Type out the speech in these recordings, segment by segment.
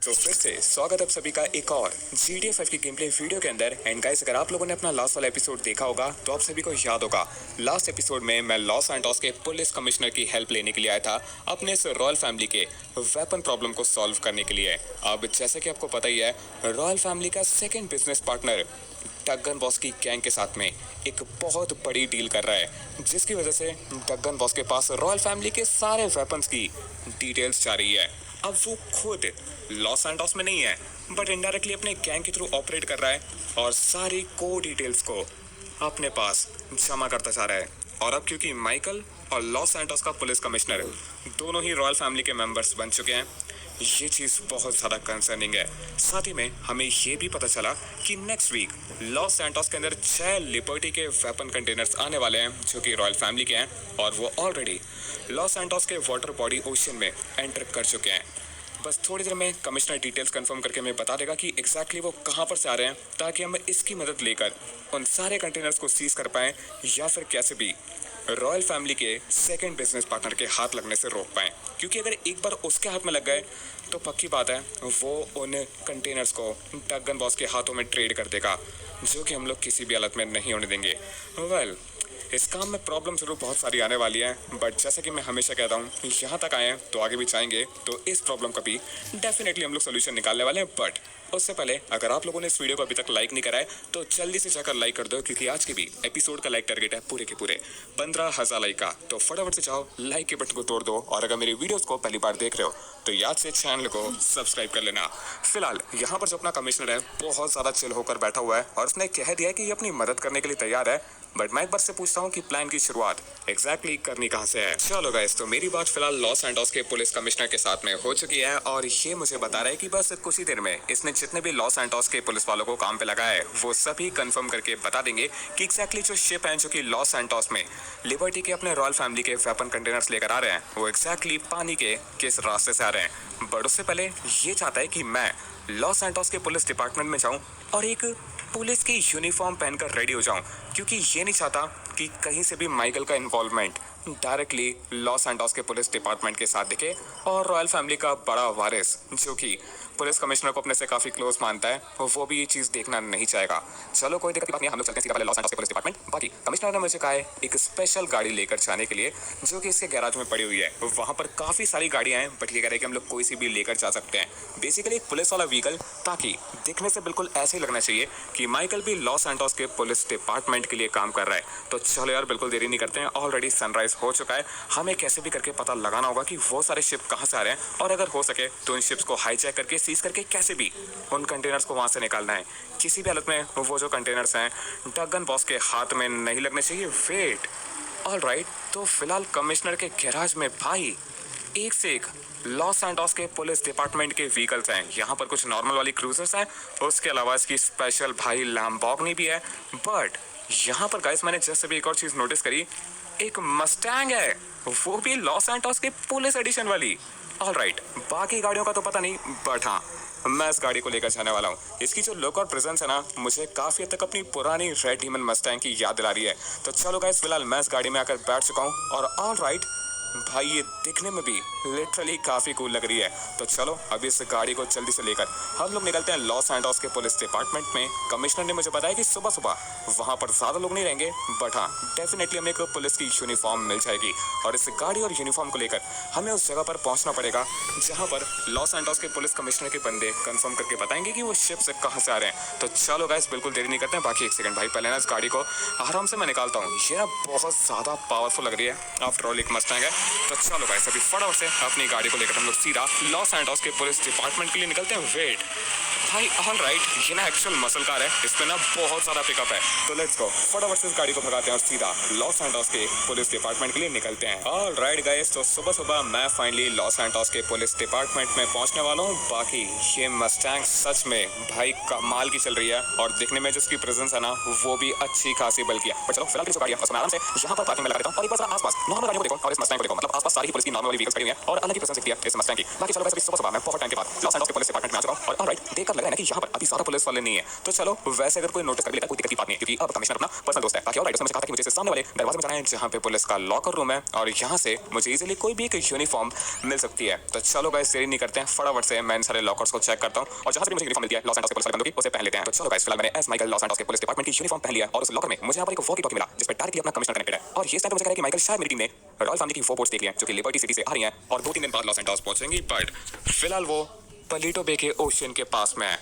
तो फिर से स्वागत है आप सभी का एक और GTA 5 की गेम प्ले वीडियो के अंदर। एंड गाइस, अगर आप लोगों ने अपना लास्ट वाला एपिसोड देखा होगा तो आप सभी को याद होगा, लास्ट एपिसोड में मैं लॉस सैंटोस के पुलिस कमिश्नर की हेल्प लेने के लिए आया था अपने इस रॉयल फैमिली के वेपन प्रॉब्लम को सॉल्व करने के लिए। अब जैसे कि आपको पता ही है, रॉयल फैमिली का सेकेंड बिजनेस पार्टनर डगन बॉस की गैंग के साथ में एक बहुत बड़ी डील कर रहा है, जिसकी वजह से डगन बॉस के पास रॉयल फैमिली के सारे वेपन्स की डिटेल्स जा रही है। अब वो खुद लॉस सैंटोस में नहीं है, बट इनडायरेक्टली अपने गैंग के थ्रू ऑपरेट कर रहा है और सारी कोर डिटेल्स को अपने पास जमा करता जा रहा है। और अब क्योंकि माइकल और लॉस सैंटोस का पुलिस कमिश्नर दोनों ही रॉयल फैमिली के मेंबर्स बन चुके हैं, ये चीज़ बहुत ज़्यादा कंसर्निंग है। साथ ही में हमें ये भी पता चला कि नेक्स्ट वीक लॉस सैंटोस के अंदर 6 लिबर्टी के वेपन कंटेनर्स आने वाले हैं जो कि रॉयल फैमिली के हैं, और वो ऑलरेडी लॉस सैंटोस के वाटर बॉडी ओशन में एंटर कर चुके हैं। बस थोड़ी देर में कमिश्नर डिटेल्स कंफर्म करके हमें बता देगा कि एग्जैक्टली वो कहाँ पर से आ रहे हैं, ताकि हम इसकी मदद लेकर उन सारे कंटेनर्स को सीज कर पाएं या फिर कैसे भी रॉयल फैमिली के सेकंड बिजनेस पार्टनर के हाथ लगने से रोक पाएं। क्योंकि अगर एक बार उसके हाथ में लग गए तो पक्की बात है वो उन कंटेनर्स को डगन बॉस के हाथों में ट्रेड कर देगा, जो कि हम लोग किसी भी हालत में नहीं होने देंगे। वेल, इस काम में प्रॉब्लम जरूर बहुत सारी आने वाली है, बट जैसा कि मैं हमेशा कहता हूँ, यहाँ तक आए हैं तो आगे भी जाएंगे, तो इस प्रॉब्लम का भी डेफिनेटली हम लोग सोल्यूशन निकालने वाले हैं। बट उससे पहले अगर आप लोगों ने इस वीडियो को अभी तक लाइक नहीं करा है तो जल्दी से जाकर लाइक कर दो, क्योंकि आज के भी एपिसोड का लाइक टारगेट है पूरे के पूरे 15,000 लाइक का। तो फटाफट से जाओ, लाइक के बटन को तोड़ दो, और अगर मेरी वीडियोस को पहली बार देख रहे हो तो याद से चैनल को सब्सक्राइब कर लेना। फिलहाल यहाँ पर जो अपना कमिश्नर है बहुत ज्यादा चिल होकर बैठा हुआ है और उसने कह दिया है कि ये अपनी मदद करने के लिए तैयार है, बट मैं एक बार से पूछता हूँ कि प्लान की शुरुआत एग्जैक्टली करनी कहाँ से है। चलो गाइस, तो मेरी बात फिलहाल लॉस सैंटोस के पुलिस कमिश्नर के साथ में हो चुकी है, और ये मुझे बता रहा है कि बस कुछ ही देर में इसने जितने भी लॉस सैंटोस के पुलिस वालों को काम पे लगाया है वो सभी कंफर्म करके बता देंगे कि एग्जैक्टली जो शिप है जो कि लॉस सैंटोस में लिबर्टी के अपने रॉयल फैमिली के वेपन कंटेनर्स लेकर आ रहे हैं, वो एग्जैक्टली पानी के किस रास्ते से आ रहे हैं। बट उससे पहले ये चाहता है कि मैं लॉस सैंटोस के पुलिस डिपार्टमेंट में जाऊं और एक पुलिस की यूनिफॉर्म पहनकर रेडी हो जाऊं, क्योंकि ये नहीं चाहता कि कहीं से भी माइकल का इन्वॉल्वमेंट डायरेक्टली लॉस सैंटोस के पुलिस डिपार्टमेंट के साथ दिखे, और रॉयल फैमिली का बड़ा वारिस जो कि पुलिस कमिश्नर को अपने से काफी क्लोज मानता है वो भी ये चीज देखना नहीं चाहेगा। चलो कोई दिक्कत नहीं, हम लोग चलते हैं सीधा पहले लॉस सैंटोस के पुलिस डिपार्टमेंट। बाकी कमिश्नर ने मुझे कहा है एक स्पेशल गाड़ी लेकर जाने के लिए जो कि इसके गैराज में पड़ी हुई है। वहां पर काफी सारी गाड़ियां हैं, बट ये कह रहे हैं कि हम लोग कोई सी भी लेकर जा सकते हैं, बेसिकली एक पुलिस वाला व्हीकल, ताकि दिखने से बिल्कुल ऐसे ही लगना चाहिए कि माइकल भी लॉस सैंटोस के पुलिस डिपार्टमेंट के लिए काम कर रहा है। तो चलो यार, बिल्कुल देरी नहीं करते हैं, ऑलरेडी सनराइज हो चुका है, हमें कैसे भी करके पता लगाना होगा कि वो सारे शिप कहां से आ रहे हैं, और अगर हो सके तो इन शिप्स को हाईजैक करके सीज करके कैसे भी उन कंटेनर्स को वहां से निकालना है। किसी भी हालत में वो जो कंटेनर्स हैं डगन बॉस के हाथ में नहीं लगने चाहिए। वेट, ऑलराइट, तो फिलहाल कमिश्नर के गैराज में भाई एक से एक लॉस सैंटोस के पुलिस डिपार्टमेंट के व्हीकल्स हैं। यहाँ पर कुछ नॉर्मल वाली क्रूजर्स हैं, उसके अलावा इसकी स्पेशल भाई लैम्बोर्गिनी भी है। बट यहाँ पर गाइस मैंने जस्ट अभी एक और चीज नोटिस करी, एक मस्टैंग है, वो भी लॉस सैंटोस के पुलिस एडिशन वाली। ऑलराइट, बाकी गाड़ियों का तो पता नहीं, बट हाँ, मैं इस गाड़ी को लेकर जाने वाला हूँ। इसकी जो लुक और प्रेजेंस है ना, मुझे काफी हद तक अपनी पुरानी रेड डीमन मस्टैंग की याद दिला रही है। तो चलो गाइस, फिलहाल मैं इस गाड़ी में आकर बैठ चुका हूँ, और ऑलराइट भाई ये दिखने में भी लिटरली काफी कूल लग रही है। तो चलो अभी इस गाड़ी को जल्दी से लेकर हम लोग निकलते हैं लॉस सैंटोस के पुलिस डिपार्टमेंट में। कमिश्नर ने मुझे बताया कि सुबह सुबह वहां पर ज्यादा लोग नहीं रहेंगे, बट हाँ डेफिनेटली हमें एक पुलिस की यूनिफॉर्म मिल जाएगी, और इस गाड़ी और यूनिफॉर्म को लेकर हमें उस जगह पर पहुंचना पड़ेगा जहां पर लॉस सैंटोस के पुलिस कमिश्नर के बंदे कंफर्म करके बताएंगे कि वो शिप से कहां से आ रहे हैं। तो चलो गाइस, बिल्कुल देरी नहीं करते हैं। बाकी एक सेकंड भाई, पहले ना इस गाड़ी को आराम से मैं निकालता हूँ, ये ना बहुत ज्यादा पावरफुल लग रही है, आफ्टर ऑल एक मस्टैंग है। तो चलो गाइस, अभी फटाफट से अपनी गाड़ी को लेकर हम लोग सीधा लॉस सैंटोस के पुलिस डिपार्टमेंट के लिए निकलते हैं। वेट भाई, ऑलराइट, ये ना एक्चुअल मसल कार है, इसमें ना बहुत सारा पिकअप है। तो लेट्स गो, फटाफट से इस गाड़ी को भगाते हैं और सीधा लॉस सैंटोस के पुलिस डिपार्टमेंट के लिए निकलते हैं। ऑलराइट गाइस, तो सुबह सुबह मैं फाइनली लॉस सैंटोस के पुलिस डिपार्टमेंट में पहुंचने वाला हूँ। बाकी ये मस्टैंग सच में भाई कमाल की चल रही है, और दिखने में जिसकी प्रेजेंस है ना वो भी अच्छी खासी बल्कि है। पर चलो फिलहाल जो गाड़ी है उसमें आराम से यहाँ पर पार्किंग में लगा देता हूँ, और एक बार आसपास नॉर्मल गाड़ियों को देखो और इस मस्टैंग को देखो, तो मतलब आसपास सारी पुलिस की नॉर्मल व्हीकल्स खड़ी हुई हैं और अलग ही प्रेजेंस दिखती है इस मस्टैंग की। बाकी चलो वैसे सुबह मैं बहुत टाइम के बाद लॉस एंटोस के पुलिस डिपार्टमेंट में आ चुका हूं और ऑलराइट देखकर लग रहा है ना कि यहाँ पर अभी ज्यादा पुलिस वाले नहीं है। तो चलो वैसे अगर कोई नोटिस कर भी लेता कोई दिक्कत की बात नहीं है, क्योंकि अब कमिश्नर अपना पर्सनल दोस्त है। बाकी ऑलराइट उसने मुझे कहा था कि मुझे इस सामने वाले दरवाजे में जाना है जहाँ पे पुलिस का लॉकर रूम है और यहाँ से मुझे इजीली कोई भी एक यूनिफॉर्म मिल सकती है। तो चलो गाइस देरी नहीं करते हैं, फटाफट से मैं इन सारे लॉकर्स को चेक करता हूं और जहां से भी मुझे यूनिफॉर्म मिलती है लॉस एंटोस के पुलिस वाले बंदों की उसे पहन लेते हैं। तो चलो गाइस फिलहाल मैंने एस माइकल लॉस एंटोस के पुलिस डिपार्टमेंट की यूनिफॉर्म पहन लिया और उस लॉकर में मुझे यहाँ पर एक वॉकी टॉकी मिला जिस पर डायरेक्टली अपना कमिश्नर कनेक्टेड है। और ये टाइम मुझे कह रहा है कि माइकल शायद मेरी टीम ने रॉयल फैमिली की 4 बोट्स देख ली हैं जो कि लिबर्टी सिटी से आ रही हैं और 2-3 दिन बाद लॉस एंटोस पहुंचेंगी, बट फिलहाल वो पलीटो बे के ओशियन के पास में है।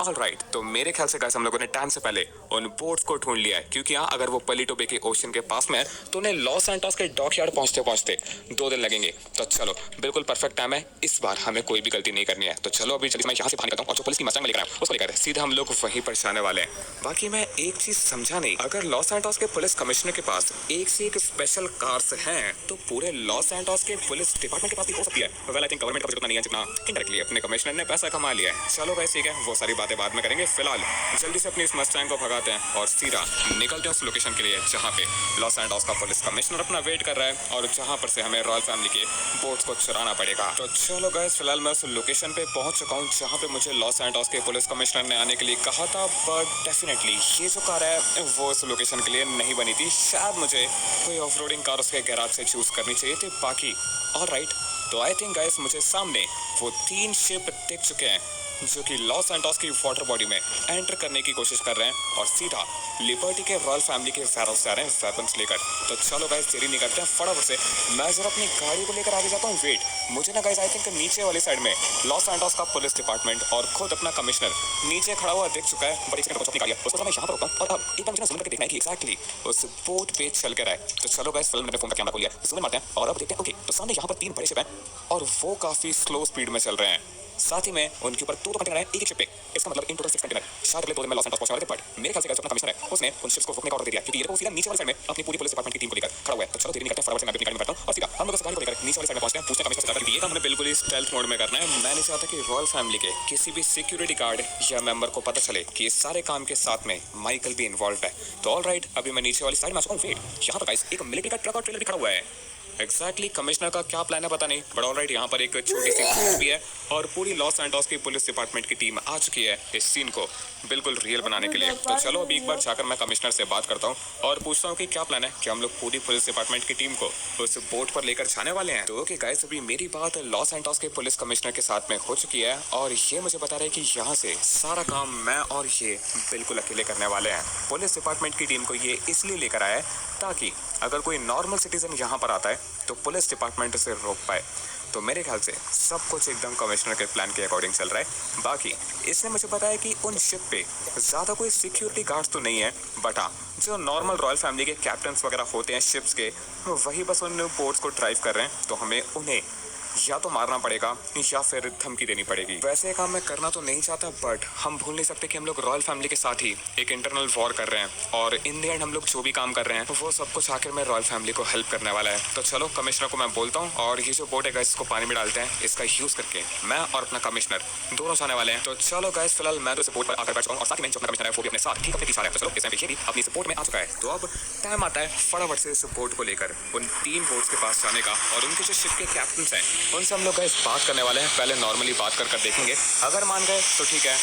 ऑलराइट तो मेरे ख्याल से गाइस हम लोगों ने टाइम से पहले उन बोट्स को ढूंढ लिया है, क्योंकि हाँ अगर वो पलीटो बे के ओशियन के पास में है तो उन्हें लॉस एंटोस के डॉकयार्ड पहुंचते पहुंचते 2 दिन लगेंगे। तो चलो बिल्कुल परफेक्ट टाइम है, इस बार हमें कोई भी गलती नहीं करनी है। तो चलो अभी जल्दी मैं यहाँ से बाहर निकलता हूँ और जो पुलिस की मस्टैंग में लेकर आया उसको लेकर सीधा हम लोग वहीं पर जाने वाले हैं। बाकी मैं एक चीज समझा नहीं, अगर लॉस एंटोस के पुलिस कमिश्नर के पास एक से एक स्पेशल कार्स हैं तो पूरे लॉस एंटोस के पुलिस डिपार्टमेंट के पास भी हो सकती है। वेल आई थिंक गवर्नमेंट का बजट उतना नहीं है जितना इनडायरेक्टली अपने कमिश्नर ने पैसा कमा लिया है। चलो गाइस ठीक है, वो सारी बातें बाद में करेंगे। फिलहाल जल्दी से अपनी इस मस्टैंग को भगाते हैं और सीधा निकलते हैं उस लोकेशन के लिए जहां पे लॉस एंटोस का पुलिस कमिश्नर अपना वेट कर रहा है और जहां पर से हमें रॉयल फैमिली के बोट्स को चुराना पड़ेगा। तो चलो गाइस फिलहाल मैं उस लोकेशन पे पहुंच चुका हूं जहां पे मुझे लॉस एंटोस के पुलिस कमिश्नर ने आने के लिए कहा था, बट डेफिनेटली ये जो कार है वो इस लोकेशन के लिए नहीं बनी थी। शायद मुझे कोई ऑफ-रोडिंग कार उसके गैराज से चूज करनी चाहिए थी। बाकी ऑलराइट तो आई थिंक गाइस मुझे सामने वो 3 शिप दिख चुके हैं जो कि लॉस एंटोस की वाटर बॉडी में एंटर करने की कोशिश कर रहे हैं और सीधा लिबर्टी के रॉयल फैमिली के फेरोस से आ रहे हैं वेपन्स लेकर। तो चलो गाइस देरी नहीं करते हैं, फटाफट से मैं जरा अपनी गाड़ी को लेकर आगे जाता हूँ। वेट मुझे ना गाइस आई थिंक नीचे वाली साइड में लॉस एंटोस का पुलिस डिपार्टमेंट और खुद अपना कमिश्नर नीचे खड़ा हुआ दिख चुका है। बड़ी सेकंड अपनी गाड़ी उसको मैं यहाँ पर रुका और अब एक बार मुझे जूम करके देखना है कि एक्जैक्टली उस बोट पे चल के रहा है। तो चलो गाइस फिल्म मैंने फोन का कैमरा खोल लिया, जूम मारते हैं और अब देखते हैं। ओके तो सामने यहाँ पर 3 बड़े शिप हैं और वो काफी स्लो स्पीड में चल रहे हैं। साथ ही में उनके ऊपर 2 कंटेनर है एक शिप पे, इसका मतलब इन टोटल 6 कंटेनर। शायद अगले 2 दिन में लॉस एंटोस पहुंचने वाले थे, बट मेरे ख्याल से अपना कमिश्नर है उसने उन शिप्स को रोकने का ऑर्डर दे दिया, क्योंकि ये तो सीधा नीचे वाली साइड में अपनी पूरी पुलिस डिपार्टमेंट की टीम को लेकर खड़ा हुआ है। तो चलो देरी नहीं करते, फटाफट से मैं अपनी गाड़ी में बैठता हूं और सीधा हम लोग इस गाड़ी को लेकर नीचे वाली साइड में पहुंचते हैं। पूछते हैं कमिश्नर से जाकर कि ये काम हमने बिल्कुल ही स्टेल्थ मोड में करना है। मैं नहीं चाहता कि रॉयल फैमिली के किसी भी सिक्योरिटी गार्ड या मेंबर को पता चले कि इस सारे काम के साथ में माइकल भी इन्वॉल्व है। तो ऑलराइट अभी मैं नीचे वाली साइड में आ चुका हूं। वेट यहाँ पर गाइस एक मिलिट्री का ट्रक और ट्रेलर भी खड़ा हुआ है। एक्जैक्टली कमिश्नर का क्या प्लान है पता नहीं, बट ऑलराइट यहाँ पर एक छोटी सी चीज भी है और पूरी लॉस एंटोस की पुलिस डिपार्टमेंट की टीम आ चुकी है इस सीन को बिल्कुल रियल बनाने के लिए। तो चलो अभी एक बार जाकर मैं कमिश्नर से बात करता हूँ और पूछता हूँ कि क्या प्लान है कि हम लोग पूरी पुलिस डिपार्टमेंट की टीम को उस बोट पर लेकर जाने वाले हैं। तो ओके गाइस अभी मेरी बात लॉस एंटोस के पुलिस कमिश्नर के साथ में हो चुकी है और ये मुझे बता रहे हैं कि यहाँ से सारा काम मैं और ये बिल्कुल अकेले करने वाले हैं। पुलिस डिपार्टमेंट की टीम को ये इसलिए लेकर आया है ताकि अगर कोई नॉर्मल सिटीजन यहाँ पर आता है तो पुलिस डिपार्टमेंट उसे रोक पाए। तो मेरे ख्याल से सब कुछ एकदम कमिश्नर के प्लान के अकॉर्डिंग चल रहा है। बाकी इसने मुझे बताया कि उन शिप पे ज़्यादा कोई सिक्योरिटी गार्ड्स तो नहीं है, बट हाँ जो नॉर्मल रॉयल फैमिली के कैप्टन्स वगैरह होते हैं शिप्स के, वही बस उन बोट्स को ड्राइव कर रहे हैं। तो हमें उन्हें या तो मारना पड़ेगा या फिर धमकी देनी पड़ेगी। वैसे काम मैं करना तो नहीं चाहता, बट हम भूल नहीं सकते कि हम लोग रॉयल फैमिली के साथ ही एक इंटरनल वॉर कर रहे हैं और इन द एंड हम लोग जो भी काम कर रहे हैं वो सब कुछ आखिर में रॉयल फैमिली को हेल्प करने वाला है। तो चलो कमिश्नर को मैं बोलता हूँ और ये जो बोट है गाइस इसको पानी में डालते हैं, इसका यूज करके मैं और अपना कमिश्नर दोनों जाने वाले हैं। तो चलो गाइस फिलहाल मैं तो इस बोट पर आकर बैठ चुका हूँ और साथ ही में जो अपना कमिश्नर है वो भी अपने साथ ठीक अपने पीछे आ रहा है। तो चलो इस टाइम पे ये भी अपनी सपोर्ट में आ चुका है। तो अब टाइम आता है फटाफट से इस बोट को लेकर उन 3 बोट्स के पास जाने का और उनके जो शिप के कैप्टन हैं उनसे हम लोग गाइस बात करने वाले हैं। पहले नॉर्मली बात कर देखेंगे, अगर मान गए तो ठीक है,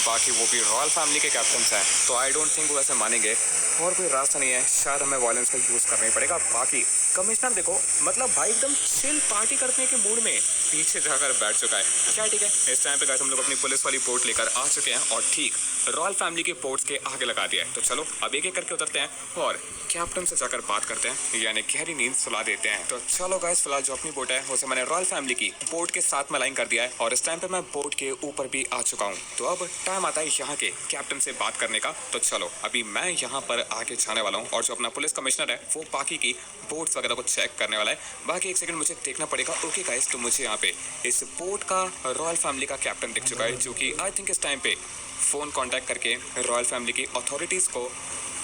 बाकी वो भी रॉयल फैमिली के कैप्टन्स हैं तो आई डोंट थिंक वो ऐसे मानेंगे और कोई रास्ता नहीं है, शायद हमें वायलेंस का यूज़ करना ही पड़ेगा। बाकी कमिश्नर देखो मतलब भाई एकदम चिल पार्टी करने के मूड में पीछे जाकर बैठ चुका है। क्या ठीक है, इस टाइम पे गाइस हम लोग अपनी पुलिस वाली बोट लेकर आ चुके हैं और ठीक रॉयल फैमिली के बोट्स के आगे लगा दिया है। तो चलो अब एक एक करके उतरते हैं और कैप्टन से जाकर बात करते हैं, यानी गहरी नींद सुला देते हैं। तो चलो गाइस फिलहाल जो अपनी बोट है उसे मैंने रॉयल फैमिली की बोट के साथ में लाइन कर दिया है और इस टाइम पे मैं बोट के ऊपर भी आ चुका हूँ। तो अब टाइम आता है यहाँ के कैप्टन से बात करने का। तो चलो अभी मैं यहाँ पर आगे जाने वाला हूँ और जो अपना पुलिस कमिश्नर है वो बाकी की बोट्स वगैरह को चेक करने वाला है। बाकी एक सेकंड मुझे देखना पड़ेगा। ओके गाइस तो मुझे यहाँ पे इस बोट का रॉयल फैमिली का कैप्टन दिख चुका है जो कि आई थिंक इस टाइम पे फोन कांटेक्ट करके रॉयल फैमिली की अथॉरिटीज को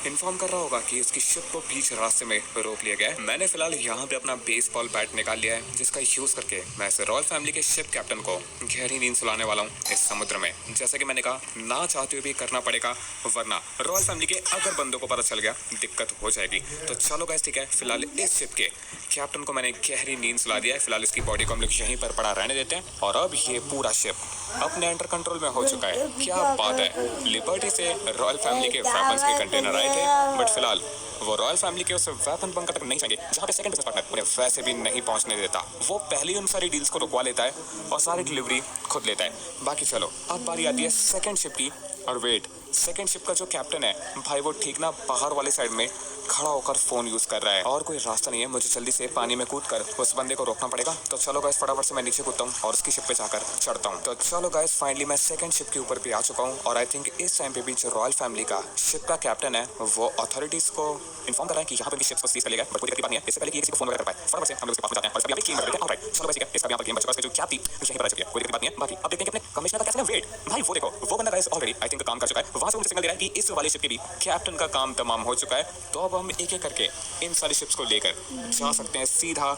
इन्फॉर्म कर रहा होगा कि उसकी शिप को बीच रास्ते में रोक लिया गया है। मैंने फिलहाल यहाँ पे अपना बेसबॉल बैट निकाल लिया है जिसका यूज करके मैं इस रॉयल फैमिली के शिप कैप्टन को गहरी नींद सुलाने वाला हूँ इस समुद्र में। जैसा कि मैंने कहा ना चाहते हुए भी करना पड़ेगा, वरना रॉयल फैमिली के अगर बंदों को पता चल गया दिक्कत हो जाएगी। तो चलो गाइस ठीक है, फिलहाल इस शिप के कैप्टन को मैंने गहरी नींद सुला दिया है। फिलहाल इसकी बॉडी को हम लोग यहीं पर पड़ा रहने देते हैं और अब ये पूरा शिप अपने अंडर कंट्रोल में हो चुका है। क्या बात है, लिबर्टी से रॉयल फैमिली के वेपन्स के कंटेनर आए थे, बट फिलहाल वो रॉयल फैमिली के उस वेपन बंकर तक नहीं जाएंगे जहाँ पे सेकंड बिजनेस पार्टनर उन्हें वैसे भी नहीं पहुंचने देता। वो पहले ही उन सारी डील्स को रुकवा लेता है और सारी डिलीवरी खुद लेता है। बाकी चलो अब बारी आती है सेकंड शिप की। और वेट, सेकंड शिप का जो कैप्टन है भाई वो ठीक ना बाहर वाले साइड में खड़ा होकर फोन यूज कर रहा है और कोई रास्ता नहीं है, मुझे जल्दी से पानी में कूदकर उस बंदे को रोकना पड़ेगा। तो चलो गाइस फटाफट से मैं नीचे कूदता हूँ और उसकी शिप पे जाकर चढ़ता हूँ। तो चलो गाइस फाइनली मैं सेकंड शिप के ऊपर भी आ चुका हूँ और आई थिंक इस टाइम पे भी जो रॉयल फैमिली का शिप का कैप्टन है वो अथॉरिटीज को इन्फॉर्म कर रहा है कि यहाँ पे भी शिप्स को सीज कर लेगा, बट कोई दिक्कत बात नहीं है। इससे पहले कि किसी को फोन वगैरह कर पाए फटाफट से हम लोग उसके पास जाते हैं और इसका यहाँ पे क्लीन कर देते हैं। ऑलराइट चलो गाइस इसका यहाँ पर क्लीन बच चुका है, जो क्या थी यहीं पर आ चुकी है, कोई दिक्कत बात नहीं है। बाकी अब देखते हैं कि अपने कमिश्नर का कैसे वेट भाई वो देखो वो बंदा गाइस ऑलरेडी आई थिंक काम कर चुका है, वहां से मुझे सिग्नल दे रहा है कि इस वाली शिप के भी कैप्टन का काम तमाम हो चुका है। तो अब हम एक एक करके इन सारी शिप्स को लेकर जा सकते हैं सीधा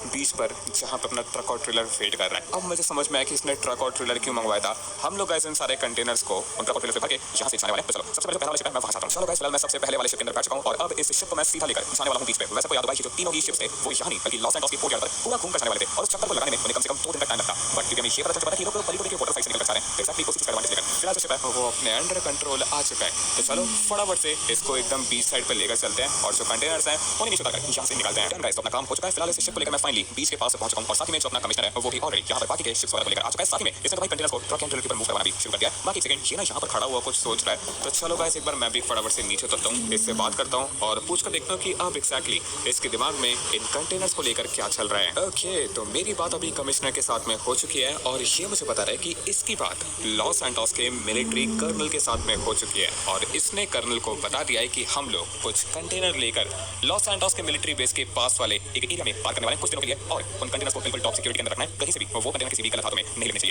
बीच पर जहां पे अपना ट्रक और ट्रेलर वेट कर रहा है। अब मुझे समझ में आया कि इसने ट्रक और ट्रेलर क्यों मंगवाया था। हम लोग गाइस इन सारे कंटेनर्स को उन ट्रक और ट्रेलर से भर के यहां से जाने वाले हैं। तो चलो सबसे पहले पहला वाला शिप है मैं वहां जाता हूं। चलो गाइस फिलहाल मैं सबसे पहले वाले शिप के अंदर बैठ चुका हूं और अब इस शिप को मैं सीधा लेकर जाने वाला हूं बीच पे। वैसे तो याद भाई जो तीनों ही शिप्स थे वो यहां नहीं बल्कि लॉस एंटोस के पोर्ट यार्ड पर पूरा घूम कर जाने वाले थे और उस चक्कर को लगाने में उन्हें कम से कम 2 दिन का टाइम लगता। बट क्योंकि हमें ये पता चल चुका था कि लोग पलीपुरी के बॉर्डर साइड से निकल कर आ रहे हैं, एक्जेक्टली कोशिश करवाने से लेकर फिलहाल जो शिप है वो अपने अंडर कंट्रोल आ चुका है। तो चलो फटाफट से इसको एकदम बीच साइड पर लेकर चलते हैं और जो कंटेनर्स हैं उन्हें नीचे उतारकर यहां से निकालते हैं। गाइस तो अपना काम हो चुका है। फिलहाल इस शिप को लेकर मैं फाइनली बीच के पास पहुंच चुका हूं और साथ ही में जो अपना कमिश्नर है वो भी ऑलरेडी यहां पर बाकी के शिप्स वगैरह को लेकर आ चुका है। साथ ही में इसने तो भाई कंटेनर्स को ट्रक एंड ट्रेलर के ऊपर मूव करवाना भी शुरू कर दिया है। बाकी सेकंड ये ना यहां पर खड़ा हुआ कुछ सोच रहा है। तो चलो गाइस एक बार मैं भी फटाफट से नीचे उतरता हूं, इससे बात करता हूं और पूछ कर देखता हूं कि अब एक्जैक्टली इसके दिमाग में इन कंटेनर्स को लेकर क्या चल रहा है। ओके तो मेरी बात अभी कमिश्नर के साथ में हो चुकी है और ये मुझे बता रहा है कि इसकी बात लॉस सैंटोस के मिलिट्री कर्नल के साथ में हो चुकी है और इसने कर्नल को बता दिया है कि हम लोग कुछ कंटेनर लेकर लॉस सैंटोस के मिलिट्री बेस के पास वाले एक एरिया में पार करने वाले हैं कुछ दिनों के लिए और उन कंटेनर्स को बिल्कुल टॉप सिक्योरिटी के अंदर रखना है। कहीं से भी वो कंटेनर किसी भी गलत हाथों में नहीं लेने चाहिए।